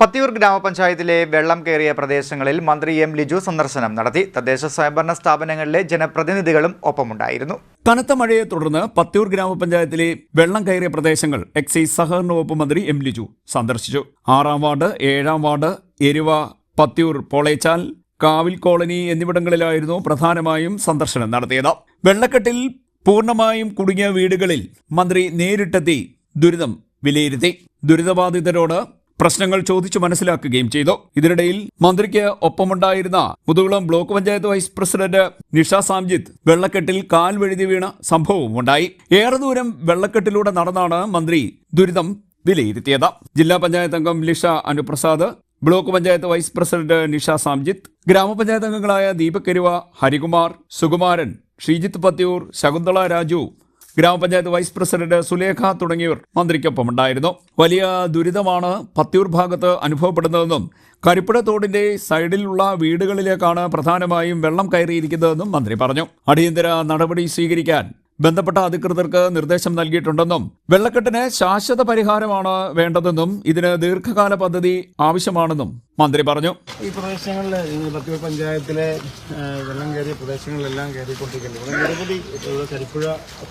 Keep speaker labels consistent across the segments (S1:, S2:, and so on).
S1: പത്തിയൂർ ഗ്രാമപഞ്ചായത്തിലെ വെള്ളം കയറിയ പ്രദേശങ്ങളിൽ മന്ത്രി എം ലിജു സന്ദർശനം നടത്തി. തദ്ദേശ സ്വയംഭരണ സ്ഥാപനങ്ങളിലെ ജനപ്രതിനിധികളും ഒപ്പമുണ്ടായിരുന്നു.
S2: കനത്ത മഴയെ തുടർന്ന് പത്തിയൂർ ഗ്രാമപഞ്ചായത്തിലെ വെള്ളം കയറിയ പ്രദേശങ്ങൾ എക്സൈസ് സഹകരണ വകുപ്പ് മന്ത്രി എം ലിജു സന്ദർശിച്ചു. 6-ാം വാർഡ്, 7-ാം വാർഡ്, എരുവ, പത്തിയൂർ, പോളേച്ചാൽ, കാവിൽ കോളനി എന്നിവിടങ്ങളിലായിരുന്നു പ്രധാനമായും സന്ദർശനം നടത്തിയത്. വെള്ളക്കെട്ടിൽ പൂർണ്ണമായും കുടുങ്ങിയ വീടുകളിൽ മന്ത്രി നേരിട്ടെത്തി ദുരിതം വിലയിരുത്തി. ദുരിതബാധിതരോട് പ്രശ്നങ്ങൾ ചോദിച്ചു മനസ്സിലാക്കുകയും ചെയ്തു. ഇതിനിടയിൽ മന്ത്രിക്ക് ഒപ്പമുണ്ടായിരുന്ന Muthukulam block panchayat vice president Nisha Samjith വെള്ളക്കെട്ടിൽ കാൽ വഴുതി വീണ സംഭവവും ഉണ്ടായി. ഏറെ ദൂരം വെള്ളക്കെട്ടിലൂടെ നടന്നാണ് മന്ത്രി ദുരിതം വിലയിരുത്തിയത്. ജില്ലാ പഞ്ചായത്ത് അംഗം Lisha Anuprasad, block panchayat vice president Nisha Samjith, ഗ്രാമപഞ്ചായത്ത് അംഗങ്ങളായ ദീപക് കരുവ, ഹരികുമാർ, സുകുമാരൻ, ശ്രീജിത്ത് പത്തിയൂർ, ശകുന്തള രാജു, ഗ്രാമപഞ്ചായത്ത് വൈസ് പ്രസിഡന്റ് സുലേഖ തുടങ്ങിയവർ മന്ത്രിക്കൊപ്പമുണ്ടായിരുന്നു. വലിയ ദുരിതമാണ് പത്തിയൂർ ഭാഗത്ത് അനുഭവപ്പെടുന്നതെന്നും കരിപ്പുഴ തോടിന്റെ സൈഡിലുള്ള വീടുകളിലേക്കാണ് പ്രധാനമായും വെള്ളം കയറിയിരിക്കുന്നതെന്നും മന്ത്രി പറഞ്ഞു. അടിയന്തര നടപടി സ്വീകരിക്കാൻ ബന്ധപ്പെട്ട അധികൃതർക്ക് നിർദ്ദേശം നൽകിയിട്ടുണ്ടെന്നും വെള്ളക്കെട്ടിന് ശാശ്വത പരിഹാരമാണ് വേണ്ടതെന്നും ഇതിന് ദീർഘകാല പദ്ധതി ആവശ്യമാണെന്നും മന്ത്രി പറഞ്ഞു.
S3: ഈ പ്രദേശങ്ങളിൽ പത്തിയൂർ പഞ്ചായത്തിലെ വെള്ളം കയറിയ പ്രദേശങ്ങളിലെല്ലാം കയറിക്കൊണ്ടിരിക്കുന്നത് ഇവിടെ നിരവധി കരിപ്പുഴ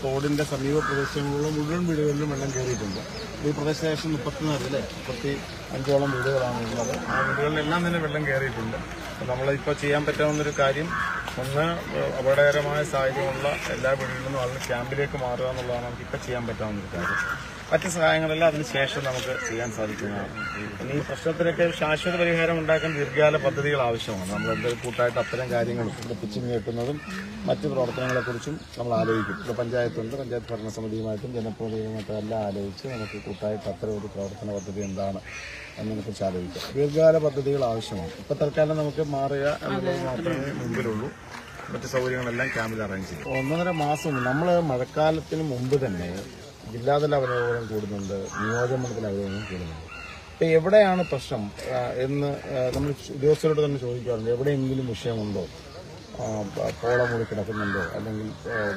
S3: തോടിന്റെ സമീപ പ്രദേശങ്ങളിലുള്ള മുഴുവൻ വീടുകളിലും വെള്ളം കയറിയിട്ടുണ്ട്. ഈ പ്രദേശം 35ഓളം വീടുകളാണ് ഉള്ളത്. ആ വീടുകളിലെല്ലാം തന്നെ വെള്ളം കയറിയിട്ടുണ്ട്. നമ്മളിപ്പോൾ ചെയ്യാൻ പറ്റാവുന്നൊരു കാര്യം, ഒന്ന് അപകടകരമായ സാഹചര്യമുള്ള എല്ലാ വീടുകളിലും ആളുകൾ ക്യാമ്പിലേക്ക് മാറുക എന്നുള്ളതാണ് നമുക്കിപ്പോൾ ചെയ്യാൻ പറ്റാവുന്നൊരു കാര്യം. മറ്റ് സഹായങ്ങളെല്ലാം അതിനുശേഷം നമുക്ക് ചെയ്യാൻ സാധിക്കുന്നതാണ്. ഈ പ്രശ്നത്തിനൊക്കെ ശാശ്വത പരിഹാരം ഉണ്ടാക്കാൻ ദീർഘകാല പദ്ധതികൾ ആവശ്യമാണ്. നമ്മളെന്തൊരു കൂട്ടായിട്ട് അത്തരം കാര്യങ്ങളും പിച്ചിങ് കെട്ടുന്നതും മറ്റ് പ്രവർത്തനങ്ങളെക്കുറിച്ചും നമ്മൾ ആലോചിക്കും. ഇപ്പോൾ പഞ്ചായത്തുണ്ട്, പഞ്ചായത്ത് ഭരണസമിതിയുമായിട്ടും ജനപ്രതിനിധിയുമായിട്ടും എല്ലാം ആലോചിച്ച് നമുക്ക് കൂട്ടായിട്ട് അത്തരം ഒരു പ്രവർത്തന പദ്ധതി എന്താണ് എന്നതിനെക്കുറിച്ച് ആലോചിക്കാം. ദീർഘകാല പദ്ധതികൾ ആവശ്യമാണ്. ഇപ്പോൾ തൽക്കാലം നമുക്ക് മാറുക എന്നുള്ളത് മാത്രമേ മുമ്പിലുള്ളൂ. മറ്റ് സൗകര്യങ്ങളെല്ലാം ക്യാമ്പിൽ അറേഞ്ച് ചെയ്യും. 1.5 മാസം നമ്മൾ മഴക്കാലത്തിന് മുമ്പ് തന്നെ ജില്ലാതല അവലോകനം കൂടുന്നുണ്ട്, നിയോജകമണ്ഡലത്തിൽ അവലോകനം കൂടുന്നുണ്ട്. ഇപ്പം എവിടെയാണ് പ്രശ്നം എന്ന് നമ്മൾ ഉദ്യോഗസ്ഥരോട് തന്നെ ചോദിക്കാറുണ്ട്. എവിടെയെങ്കിലും വിഷയമുണ്ടോ, പോള മൂടി കിടക്കുന്നുണ്ടോ, അല്ലെങ്കിൽ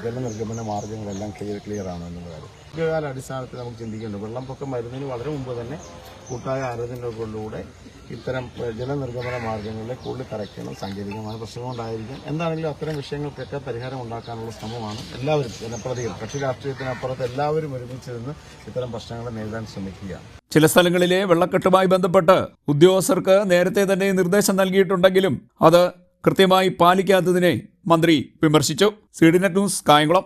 S3: ജലനിർഗമന മാർഗങ്ങളെല്ലാം ക്ലിയർ ആണോ എന്നുള്ള കാര്യം ദീർഘകാല അടിസ്ഥാനത്തിൽ നമുക്ക് ചിന്തിക്കേണ്ടത്. വെള്ളപ്പൊക്കം വരുന്നതിന് വളരെ മുമ്പ് തന്നെ കൂട്ടായ ആലോചനകളിലൂടെ ഇത്തരം ജലനിർഗമന മാർഗങ്ങളിലെ കൂടുതൽ കറക്റ്റണം. സാങ്കേതികമായ പ്രശ്നങ്ങളുണ്ടായിരിക്കും. എന്താണെങ്കിലും അത്തരം വിഷയങ്ങൾക്കൊക്കെ പരിഹാരം ഉണ്ടാക്കാനുള്ള ശ്രമമാണ് എല്ലാവരും, ജനപ്രതികൾ, കക്ഷി രാഷ്ട്രീയത്തിനപ്പുറത്ത് എല്ലാവരും ഒരുമിച്ച് നിന്ന് ഇത്തരം പ്രശ്നങ്ങളെ നേരിടാൻ ശ്രമിക്കുകയാണ്.
S2: ചില സ്ഥലങ്ങളിലെ വെള്ളക്കെട്ടുമായി ബന്ധപ്പെട്ട് ഉദ്യോഗസ്ഥർക്ക് നേരത്തെ തന്നെ നിർദ്ദേശം നൽകിയിട്ടുണ്ടെങ്കിലും അത് കൃത്യമായി പാലിക്കാത്തതിനെ മന്ത്രി വിമർശിച്ചു. CDNet news, Kayamkulam.